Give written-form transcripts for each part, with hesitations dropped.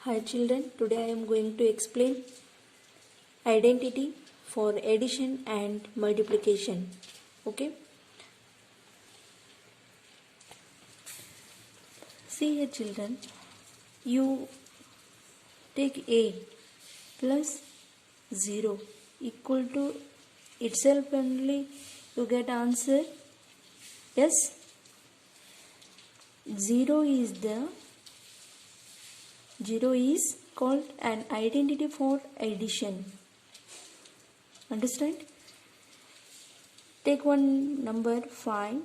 Hi children, today I am going to explain identity for addition and multiplication. Okay. See here children, you take A plus 0 equal to itself only, you get answer. Yes, 0 is called an identity for addition. Understand? Take one number 5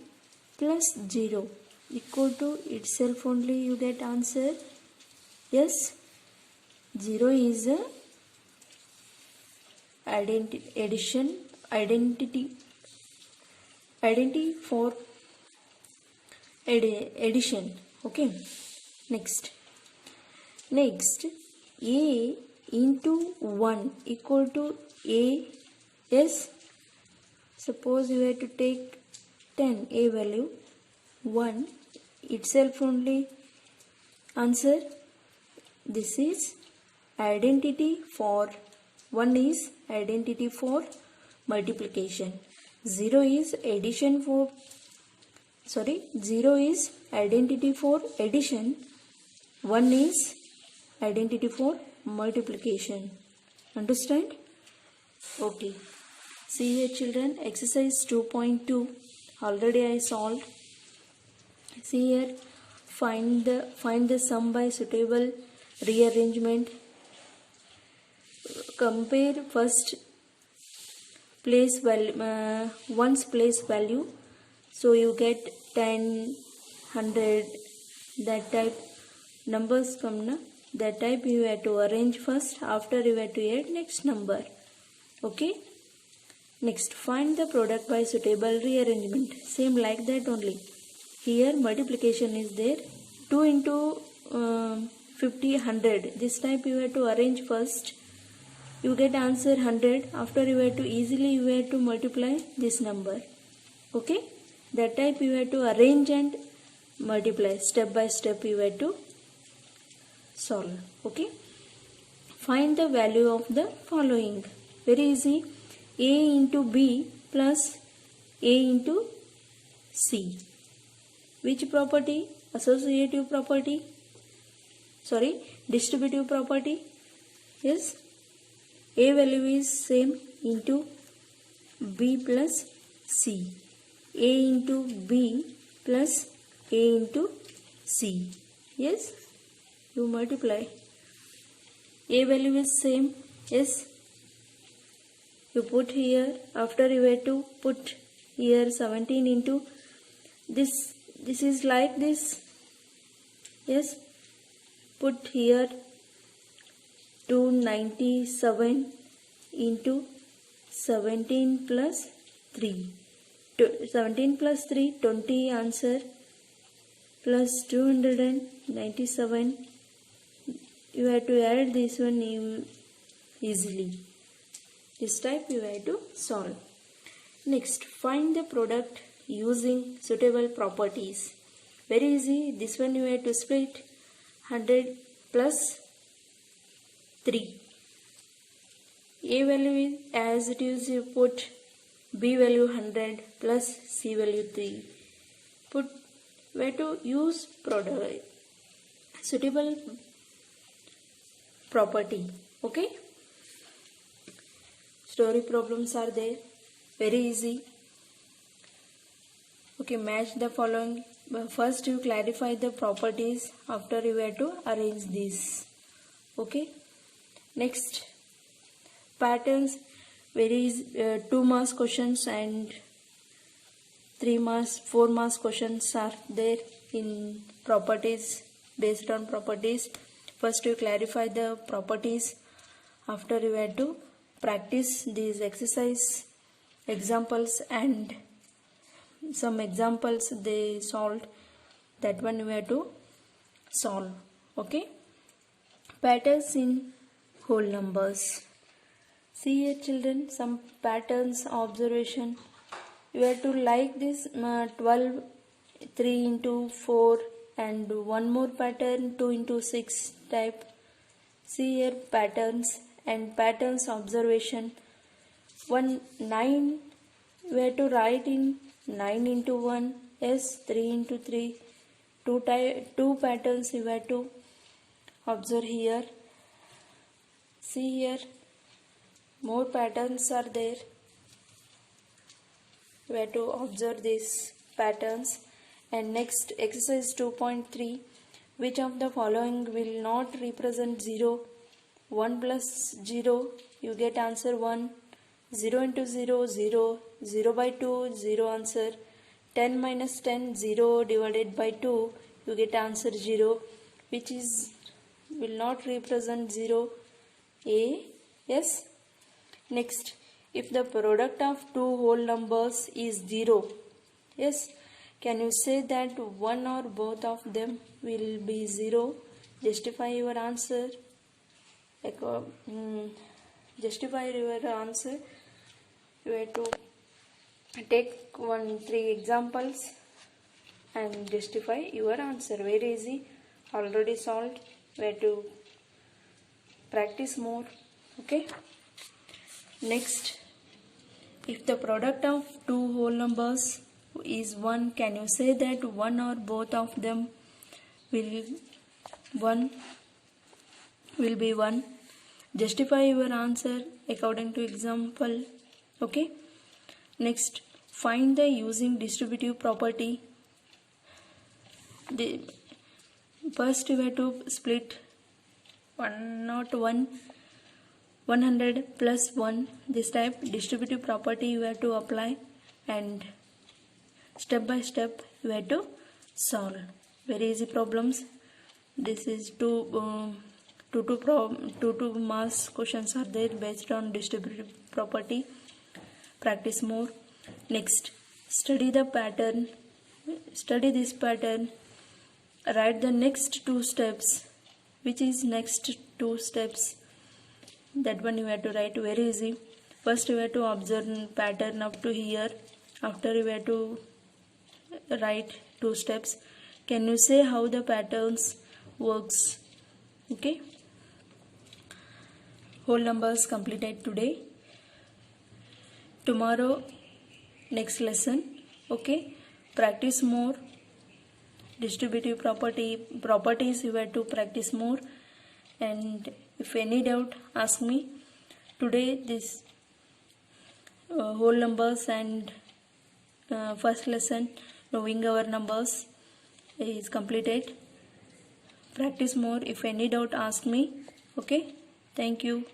plus 0 equal to itself only, you get answer. Yes, 0 is a identity for addition. Okay. Next A into 1 equal to A. Yes, suppose you have to take 10, A value 1 itself only, answer. This is identity for 1 is identity for multiplication. 0 is identity for addition. 1 is identity for multiplication. Understand? Okay. See here children, exercise 2.2 already I solved. See here, find the sum by suitable rearrangement. Compare first place value, one's place value. So you get 10, 100, that type numbers come na. That type you have to arrange first. After you have to add next number. Okay. Next, find the product by suitable rearrangement. Same like that only. Here multiplication is there. 2 into 50, 100. This type you have to arrange first. You get answer 100. After you have to multiply this number. Okay. That type you have to arrange and multiply. Step by step you have to solve. Okay. Find the value of the following. Very easy. A into B plus A into C. Which property? Associative property. Distributive property. Yes. A value is same into B plus C. A into B plus A into C. Yes. You multiply. A value is same. Yes. You put here. After you have to put here 17 into this. This is like this. Yes. Put here 297 into 17 plus 3. 17 plus 3, 20 answer, plus 297. You have to add this one easily. This type you have to solve. Next, find the product using suitable properties. Very easy. This one you have to split 100 plus 3. A value is as it is, you put B value 100 plus C value 3. Put where to use product suitable property. Okay. Story problems are there. Very easy. Okay, match the following. First you clarify the properties. After you have to arrange these. Okay. Next, patterns. Varies 2 marks questions and 3 marks, 4 marks questions are there in properties, based on properties. First you clarify the properties. After you have to practice these exercise examples and some examples they solved. That one you have to solve. Okay. Patterns in whole numbers. See here children, some patterns observation. You have to like this 12, 3 into 4 and one more pattern 2 into 6 type. See here patterns and patterns observation. 9 we have to write in 9 into 1, yes, 3 into 3. Two patterns you have to observe here. See here, more patterns are there. We have to observe these patterns. And next, exercise 2.3. Which of the following will not represent 0? 1 plus 0, you get answer 1. 0 into 0, 0. 0 by 2, 0 answer. 10 minus 10, 0 divided by 2, you get answer 0. Which is will not represent 0? A. Yes. Next, if the product of two whole numbers is 0, yes, can you say that one or both of them will be 0? Justify your answer. Justify your answer. You have to take 3 examples and justify your answer. Very easy. Already solved. We have to practice more. Okay. Next, if the product of two whole numbers is 1, can you say that one or both of them will be 1? Justify your answer according to example. Okay. Next, find the using distributive property. First you have to split 100 plus 1. This type distributive property you have to apply, and step by step you have to solve. Very easy problems. This is two marks questions are there based on distributive property. Practice more. Next, study the pattern. Study this pattern. Write the next 2 steps. Which is next 2 steps? That one you have to write. Very easy. First you have to observe pattern up to here. After you have to write 2 steps. Can you say how the patterns works? Okay. Whole numbers completed today. Tomorrow next lesson. Okay. Practice more. Distributive properties you have to practice more. And if any doubt, ask me. Today this whole numbers and first lesson knowing our numbers is completed. Practice more. If any doubt, ask me. Okay. Thank you.